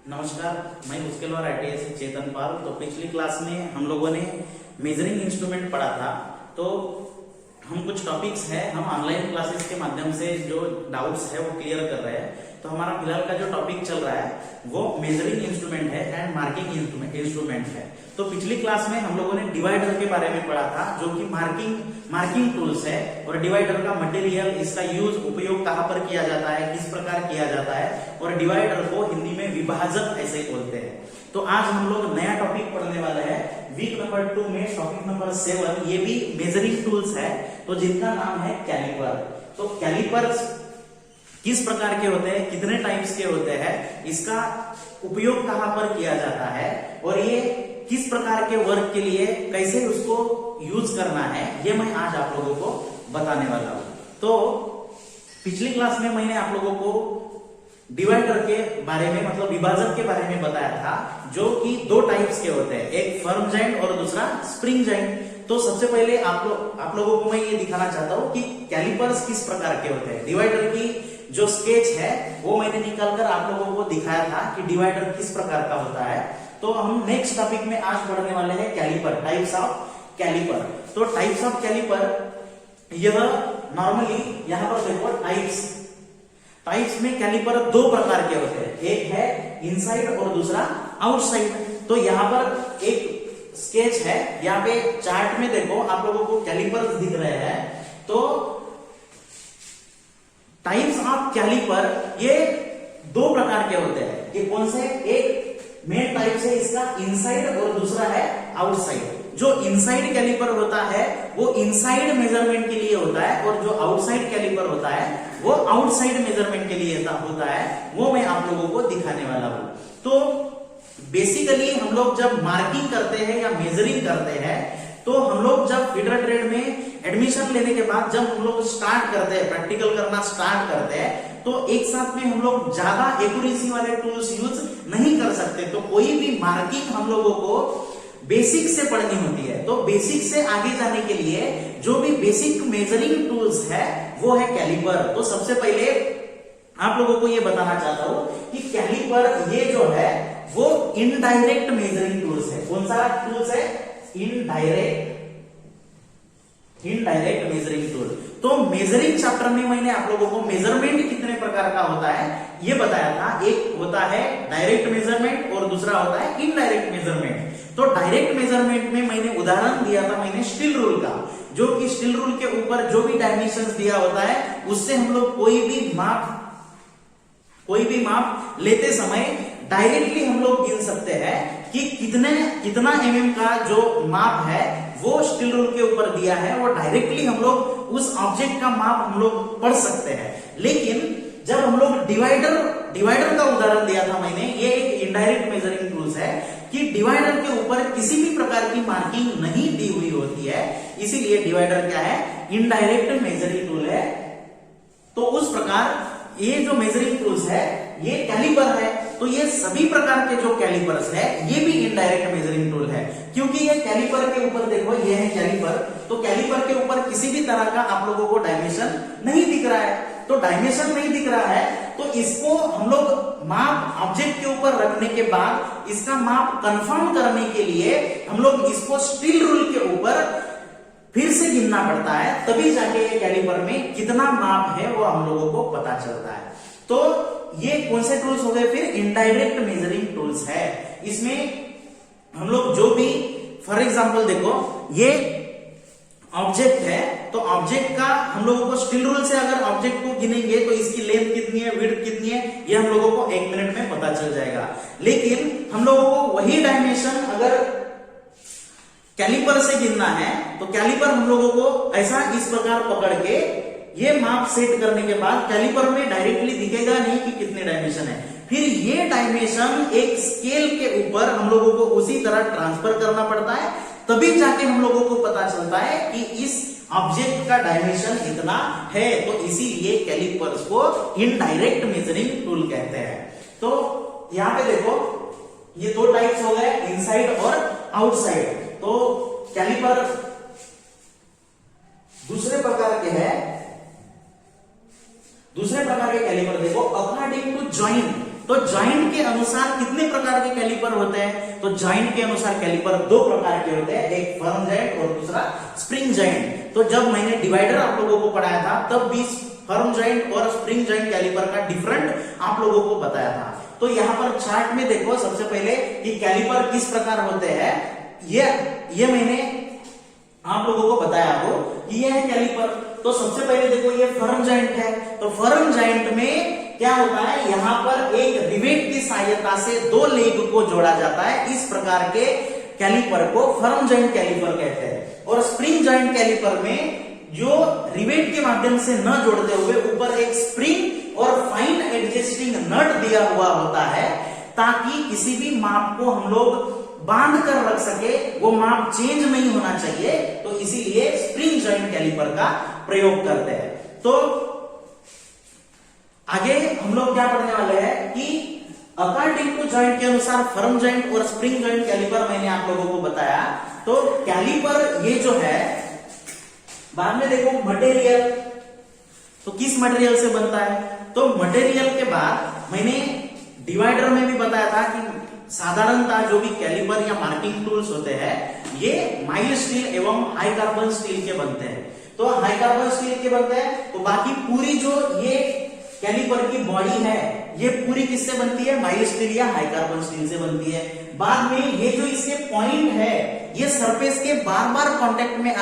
नमस्कार, मैं मुश्किलवार ITI से चेतन पाल। तो पिछली क्लास में हम लोगों ने मेजरिंग इंस्ट्रूमेंट पढ़ा था। तो हम कुछ टॉपिक्स हैं, हम ऑनलाइन क्लासेस के माध्यम से जो डाउट्स है वो क्लियर कर रहे हैं। तो हमारा फिलहाल का जो टॉपिक चल रहा है वो मेजरिंग इंस्ट्रूमेंट है एंड मार्किंग इंस्ट्रूमेंट है। तो पिछली क्लास में हम लोगों ने डिवाइडर के बारे में पढ़ा था, जो कि मार्किंग टूल्स है, और डिवाइडर का मटेरियल, इसका यूज, उपयोग कहाँ पर किया जाता है, किस प्रकार किया जाता है, और डिवाइडर को हिंदी में विभाजक ऐसे बोलते हैं। तो आज हम लोग नया टॉपिक पढ़ने वाले हैं वीक नंबर 2 में, टॉपिक नंबर 7। ये भी मेजरिंग टूल्स है, तो जिनका नाम है कैलिपर। तो कैलिपर किस प्रकार के होते हैं, कितने टाइप्स के होते हैं, इसका उपयोग कहां पर किया जाता है, और ये किस प्रकार के वर्क के लिए कैसे उसको यूज करना है, ये मैं आज आप लोगों को बताने वाला हूं। तो पिछली क्लास में मैंने आप लोगों को डिवाइडर के बारे में, मतलब विभाजक के बारे में बताया था, जो कि दो टाइप्स के होते हैं, एक फर्म जॉइंट और दूसरा स्प्रिंग जॉइंट। तो सबसे पहले आप लोगों को मैं ये दिखाना चाहता हूं कि कैलिपर्स किस प्रकार के होते हैं। डिवाइडर की जो स्केच है वो मैंने निकालकर आप लोगों को दिखाया था कि डिवाइडर किस प्रकार का होता है। तो हम नेक्स्ट टॉपिक में आज पढ़ने वाले हैं कैलिपर, टाइप्स ऑफ कैलिपर। तो टाइप्स ऑफ कैलिपर, यह नॉर्मली यहां पर देखो टाइप्स में कैलिपर दो प्रकार के होते हैं, एक है इनसाइड और दूसरा आउटसाइड। तो यहां पर एक स्केच है, यहाँ पे चार्ट में देखो आप लोगों को कैलिपर्स दिख रहे हैं। तो टाइप्स ऑफ कैलिपर ये दो प्रकार के होते हैं। ये कौन से? एक मेन टाइप से इसका इनसाइड और दूसरा है आउटसाइड। जो इनसाइड कैलिपर होता है वो इनसाइड मेजरमेंट के लिए होता है, और जो आउटसाइड कैलिपर होता है वो आउटसाइड मेजरमेंट के लिए होता है। वो मैं आप लोगों को दिखाने वाला हूं। तो बेसिकली हम लोग जब मार्किंग करते हैं या मेजरिंग करते हैं, तो हम लोग जब फीडर ट्रेड में एडमिशन लेने के बाद जब हम लोग स्टार्ट करते हैं, प्रैक्टिकल करना स्टार्ट करते हैं, तो एक साथ में हम लोग ज्यादा एक्यूरेसी वाले टूल्स यूज नहीं कर सकते। तो कोई भी मार्किंग हम लोगों को बेसिक से पढ़नी होती है। तो बेसिक से आगे जाने के लिए जो भी बेसिक मेजरिंग टूल्स है वो है कैलिपर। तो सबसे पहले आप लोगों को ये बताना चाहता हूं कि कैलिपर ये जो है वो इनडायरेक्ट मेजरिंग टूल्स है। कौन सा टूल्स है? Indirect measuring tool. तो मेजरिंग चैप्टर में मैंने आप लोगों को मेजरमेंट कितने प्रकार का होता है ये बताया था। एक होता है डायरेक्ट मेजरमेंट और दूसरा होता है इनडायरेक्ट मेजरमेंट। तो डायरेक्ट मेजरमेंट में मैंने उदाहरण दिया था, मैंने स्टील रूल का, जो कि स्टील रूल के ऊपर जो भी डायमेंशन दिया होता है उससे हम लोग कोई भी माप लेते समय डायरेक्टली हम लोग गिन सकते हैं कि कितना mm का जो माप है वो स्टील रूल के ऊपर दिया है, और डायरेक्टली हम लोग उस ऑब्जेक्ट का माप हम लोग पढ़ सकते हैं। लेकिन जब हम लोग डिवाइडर का उदाहरण दिया था मैंने, ये एक इनडायरेक्ट मेजरिंग टूल्स है कि डिवाइडर के ऊपर किसी भी प्रकार की मार्किंग नहीं दी हुई होती है, इसीलिए डिवाइडर क्या है? इनडायरेक्ट मेजरिंग टूल है। तो उस प्रकार ये जो मेजरिंग टूल्स है ये कैलिपर है। तो ये सभी प्रकार के जो कैलिपर्स है ये भी इनडायरेक्ट मेजरिंग टूल है, क्योंकि ये कैलिपर के ऊपर देखो, ये है कैलिपर। तो कैलिपर के ऊपर किसी भी तरह का आप लोगों को डायमेंशन नहीं दिख रहा है। तो डायमेंशन नहीं दिख रहा है तो इसको हम लोग माप ऑब्जेक्ट के ऊपर रखने के बाद इसका माप कंफर्म करने के लिए हम लोग इसको स्टील रूल के ऊपर फिर से गिनना पड़ता है, तभी जाके ये कैलिपर में कितना माप है वो हम लोगों को पता चलता है। तो ये कौन से टूल्स हो गए? फिर इनडायरेक्ट मेजरिंग टूल्स है। इसमें हम लोग जो भी, फॉर एग्जांपल देखो, ये ऑब्जेक्ट है, तो ऑब्जेक्ट का हम लोगों को स्टील रूल से अगर ऑब्जेक्ट को गिनेंगे तो इसकी लेंथ कितनी है, विड्थ कितनी है, ये हम लोगों को 1 मिनट में पता चल जाएगा। लेकिन हम लोगों को वही डायमेंशन अगर कैलिपर से गिनना है तो कैलिपर हम लोगों को ऐसा इस प्रकार पकड़ के ये माप सेट करने के बाद कैलिपर में डायरेक्टली दिखेगा नहीं कि कितने डायमेंशन है। फिर ये डायमेंशन एक स्केल के ऊपर हम लोगों को उसी तरह ट्रांसफर करना पड़ता है, तभी जाके हम लोगों को पता चलता है कि इस ऑब्जेक्ट का डायमेंशन इतना है। तो इसीलिए कैलिपर्स को इनडायरेक्ट मेजरिंग टूल कहते हैं। तो यहां पे देखो ये दो टाइप्स हो गए, इनसाइड और आउटसाइड। तो कैलिपर दूसरे प्रकार के कैलिपर देखो, अकॉर्डिंग टू जॉइंट। तो जॉइंट के अनुसार कितने प्रकार के कैलिपर होते हैं? तो जॉइंट के अनुसार कैलिपर दो प्रकार के होते हैं, एक फर्म जॉइंट और दूसरा स्प्रिंग जॉइंट। तो जब मैंने डिवाइडर आप लोगों को पढ़ाया था तब भी फर्म जॉइंट और स्प्रिंग जॉइंट कैलिपर का डिफरेंट आप लोगों को बताया था। तो यहाँ पर चार्ट में देखो सबसे पहले कि कैलिपर किस प्रकार होते हैं, ये मैंने आप लोगों को बताया हो कि ये है कैलिपर। तो सबसे पहले देखो ये फर्म जॉइंट है, तो फर्म जॉइंट में क्या होता है, यहाँ पर एक रिवेट की सहायता से दो लेग को जोड़ा जाता है, इस प्रकार के कैलिपर को फर्म जॉइंट कैलिपर कहते हैं। और स्प्रिंग जॉइंट कैलिपर में जो रिवेट के माध्यम से न जोड़ते हुए ऊपर एक स्प्रिंग और फाइन एडजस्टिंग नट दिया हुआ होता है, ताकि किसी भी माप को हम लोग बांध कर रख सके, वो माप चेंज नहीं होना चाहिए, तो इसीलिए स्प्रिंग जॉइंट कैलिपर का प्रयोग करते हैं। तो आगे हम लोग क्या पढ़ने वाले हैं कि अकॉर्डिंग टू जॉइंट के अनुसार फर्म जॉइंट और स्प्रिंग जॉइंट कैलिपर मैंने आप लोगों को बताया। तो कैलिपर ये जो है, बाद में देखो मटेरियल, तो किस मटेरियल से बनता है, तो मटेरियल के बाद मैंने डिवाइडर में भी बताया था कि साधारणतः जो भी कैलिपर या मार्किंग टूल्स होते हैं ये माइल्ड स्टील एवं हाई कार्बन स्टील के बनते हैं। तो हाई कार्बन स्टील के बनते हैं, तो बाकी पूरी जो ये कैलिपर की बॉडी है ये पूरी किससे बनती है, माइल्ड स्टील या हाई कार्बन स्टील से बनती है। बाद में ये जो इसके पॉइंट है ये सरफेस के बार बार कांटेक्ट में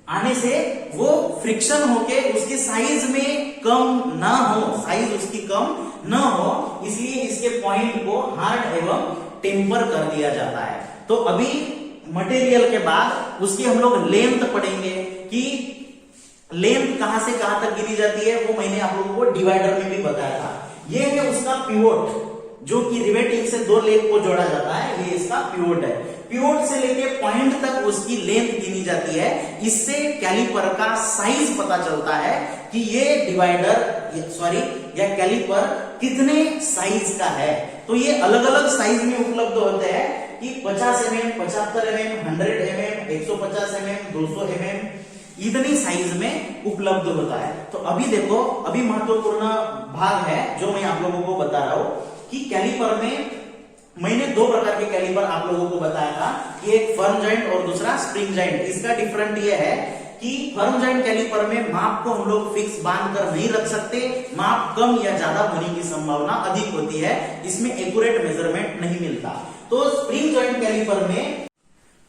आने से वो फ्रिक्शन होके उसकी साइज में कम ना हो, साइज उसकी कम न हो, इसलिए इसके पॉइंट को हार्ड एवं टेम्पर कर दिया जाता है। तो अभी मटेरियल के बाद उसकी हम लोग लेंथ पढ़ेंगे कि लेंथ कहां से कहां तक गिनी जाती है, वो मैंने आप लोगों को डिवाइडर में भी बताया था। ये है उसका पिवोट, जो कि रिवेटिंग से दो लेग को जोड़ा जाता है, ये इसका पिवोट है। पिवोट से लेके पॉइंट तक उसकी लेंथ गिनी जाती है, इससे कैलिपर का साइज पता चलता है कि ये डिवाइडर या कैलिपर कितने साइज का है। तो ये अलग अलग साइज में उपलब्ध होते हैं कि 50 mm, 75 mm, 100 mm, 150 mm, 200 mm, इतनी साइज में उपलब्ध होता है। तो अभी देखो, अभी महत्वपूर्ण भाग है जो मैं आप लोगों को बता रहा हूं कि कैलिपर में मैंने दो प्रकार के कैलिपर आप लोगों को बताया था कि एक फर्म जॉइंट और दूसरा स्प्रिंग जॉइंट। इसका डिफरेंट ये है कि फर्म जॉइंट कैलिपर में माप को हम लोग फिक्स बांध कर नहीं रख सकते, माप कम या ज्यादा होने की संभावना अधिक होती है, इसमें एक्यूरेट मेजरमेंट नहीं मिलता। तो स्प्रिंग जॉइंट कैलिपर में,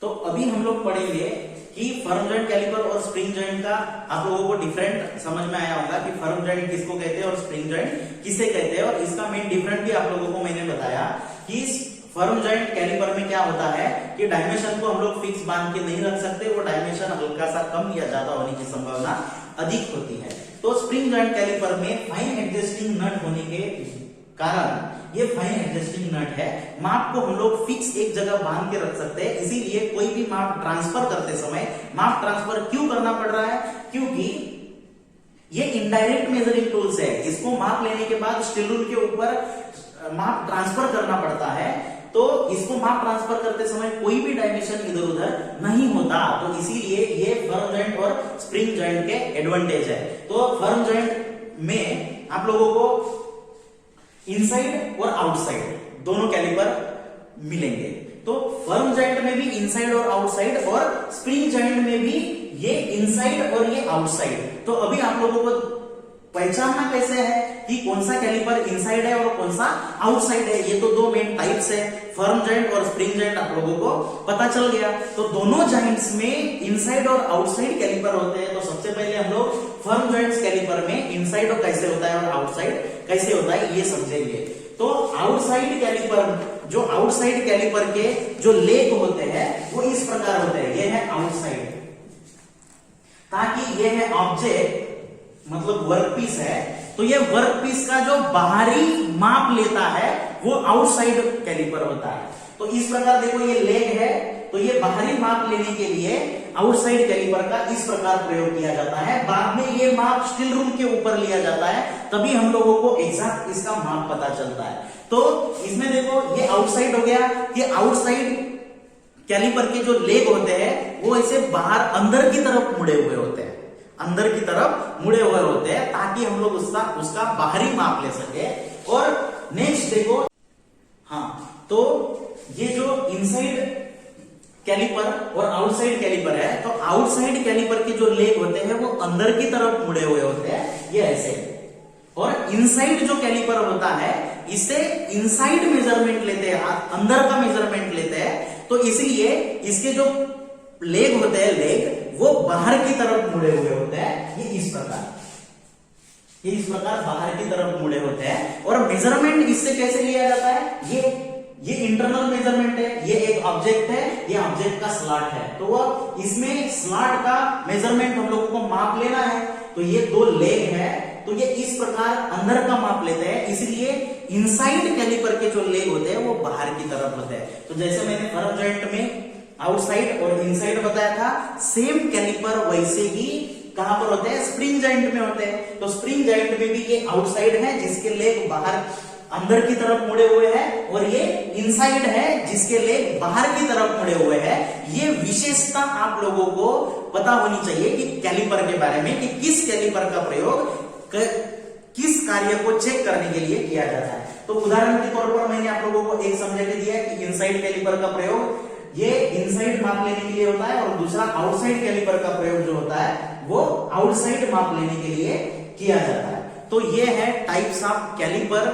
तो अभी हम लोग पढ़ेंगे कि फर्म जॉइंट कैलिपर और स्प्रिंग जॉइंट का आप लोगों को डिफरेंट समझ में आया होगा कि फर्म जॉइंट किसको कहते हैं और स्प्रिंग जॉइंट किसे कहते हैं। और इसका मेन डिफरेंट भी आप लोगों को मैंने बताया कि फर्म जॉइंट कैलिपर में क्या होता है कि डायमेंशन को हम लोग फिक्स बांध के नहीं रख सकते, वो डायमेंशन हल्का सा कम या ज्यादा होने की संभावना अधिक होती है। तो स्प्रिंग जॉइंट कैलिपर में फाइन एडजस्टिंग नट होने के कारण, ये फाइन एडजस्टिंग नट है, माप को हम लोग फिक्स एक जगह बांध के रख सकते हैं। इसीलिए कोई भी माप ट्रांसफर करते समय, माप ट्रांसफर क्यों करना पड़ रहा है, क्योंकि ये इनडायरेक्ट मेजरिंग टूल्स है, इसको माप लेने के बाद स्टील रूल के ऊपर माप ट्रांसफर करना पड़ता है। तो इसको माप ट्रांसफर करते समय कोई भी डायमेंशन इधर उधर नहीं होता, तो इसीलिए ये फर्म जॉइंट और स्प्रिंग जॉइंट के एडवांटेज है। तो फर्म जॉइंट में आप लोगों को इनसाइड और आउटसाइड दोनों कैलिपर मिलेंगे। तो फर्म जॉइंट में भी इनसाइड और आउटसाइड, और स्प्रिंग जॉइंट में भी ये इनसाइड और ये आउटसाइड। तो अभी आप लोगों को पहचानना कैसे है कि कौन सा कैलिपर इनसाइड है और कौन सा आउटसाइड है, ये तो दो मेन टाइप्स है, फर्म जॉइंट और स्प्रिंग जॉइंट आप लोगों को पता चल गया। तो दोनों जॉइंट्स में इनसाइड और आउटसाइड कैलिपर होते हैं। तो सबसे पहले हम लोग फर्म जॉइंट्स कैलिपर में इनसाइड और कैसे होता है और आउटसाइड कैसे होता है ये समझेंगे। तो आउटसाइड कैलिपर, जो आउटसाइड कैलिपर के जो लेग होते हैं वो इस प्रकार होते हैं, ये है आउटसाइड, ताकि ये है ऑब्जेक्ट मतलब वर्कपीस है, तो ये वर्कपीस का जो बाहरी माप लेता है वो आउटसाइड कैलिपर होता है। तो इस प्रकार देखो ये लेग है, तो ये बाहरी माप लेने के लिए आउटसाइड कैलिपर का इस प्रकार प्रयोग किया जाता है। बाद में ये माप स्टील रूल के ऊपर लिया जाता है, तभी हम लोगों को एग्जैक्ट इसका माप पता चलता है। तो इसमें देखो ये आउटसाइड हो गया, ये आउटसाइड कैलिपर के जो लेग होते हैं वो ऐसे बाहर अंदर की तरफ मुड़े हुए होते हैं, अंदर की तरफ मुड़े हुए होते हैं, ताकि हम लोग उसका बाहरी माप ले सके। और नेक्स्ट देखो, हाँ, तो ये जो इनसाइड कैलिपर और आउटसाइड कैलिपर है, तो आउटसाइड कैलिपर के जो लेग होते हैं वो अंदर की तरफ मुड़े हुए होते हैं, ये ऐसे। और इनसाइड जो कैलिपर होता है इसे इनसाइड मेजरमेंट लेते हैं, अंदर का मेजरमेंट लेते हैं, तो इसलिए इसके जो लेग होते हैं, लेग वो बाहर की तरफ मुड़े हुए होते हैं, ये इस प्रकार बाहर की तरफ मुड़े होते हैं। और मेजरमेंट इससे कैसे लिया जाता है, ये इंटरनल मेजरमेंट है, ये एक ऑब्जेक्ट है, ये ऑब्जेक्ट का स्लॉट है, तो वह इसमें स्लॉट का मेजरमेंट हम लोगों को माप लेना है। तो ये दो लेग है, तो ये इस प्रकार अंदर का माप लेते हैं, इसलिए इनसाइड कैलिपर के जो लेग होते हैं वो बाहर की तरफ होते हैं। तो जैसे मैंने फर्म जॉइंट में आउटसाइड और इनसाइड बताया था, सेम कैलिपर वैसे ही कहां पर होते हैं, स्प्रिंग जॉइंट में होते हैं। तो स्प्रिंग जॉइंट में भी ये आउटसाइड है जिसके लेग बाहर अंदर की तरफ मुड़े हुए हैं, और ये इनसाइड है जिसके लेग बाहर की तरफ मुड़े हुए हैं। ये विशेषता आप लोगों को पता होनी चाहिए कि कैलिपर के बारे में, कि किस कैलिपर का प्रयोग किस कार्य को चेक करने के लिए किया जाता है। तो उदाहरण के तौर पर मैंने आप लोगों को एक समझा के दिया कि इनसाइड कैलिपर का प्रयोग ये इनसाइड माप लेने के लिए होता है, और दूसरा आउटसाइड कैलिपर का प्रयोग जो होता है वो आउटसाइड माप लेने के लिए किया जाता है। तो ये है टाइप्स ऑफ कैलिपर,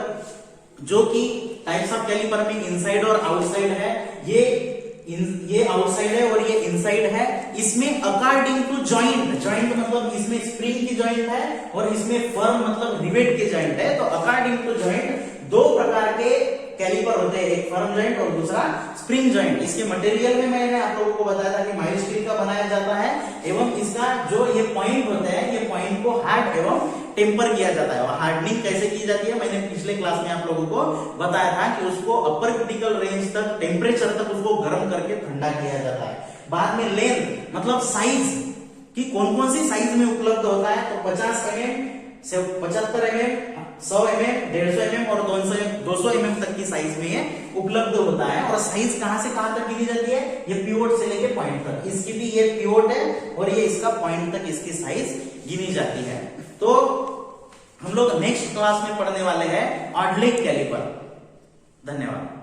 जो कि टाइप्स ऑफ कैलिपर में इनसाइड और आउटसाइड है। ये आउटसाइड है और ये इनसाइड है। इसमें अकॉर्डिंग टू जॉइंट मतलब इसमें स्प्रिंग की जॉइंट है और इसमें फर्म मतलब रिवेट के जॉइंट है। तो अकॉर्डिंग टू जॉइंट दो प्रकार के कैलिपर होते हैं, एक फर्म जॉइंट और दूसरा स्प्रिंग जॉइंट। इसके मटेरियल में मैंने आप लोगों को बताया था कि माइल्ड स्टील का बनाया जाता है, एवं इसका जो ये पॉइंट होता है, ये पॉइंट को हार्ड एवं टेम्पर किया जाता है। और हार्डनिंग कैसे की जाती है मैंने पिछले क्लास में आप लोगों को बताया था कि उसको अपर क्रिटिकल रेंज तक, टेम्परेचर तक उसको गर्म करके ठंडा किया जाता है। बाद में लेंथ मतलब साइज कि कौन कौन सी साइज में उपलब्ध होता है, तो 50 mm से 75 mm, 100 mm, 150 mm और 200 mm तक की साइज में ये उपलब्ध होता है। और साइज कहां से कहां तक गिनी जाती है, ये पिवोट से लेके पॉइंट तक। इसकी भी ये पिवोट है और ये इसका पॉइंट तक इसकी साइज गिनी जाती है। तो हम लोग नेक्स्ट क्लास में पढ़ने वाले हैं ऑड लेग कैलिपर। धन्यवाद।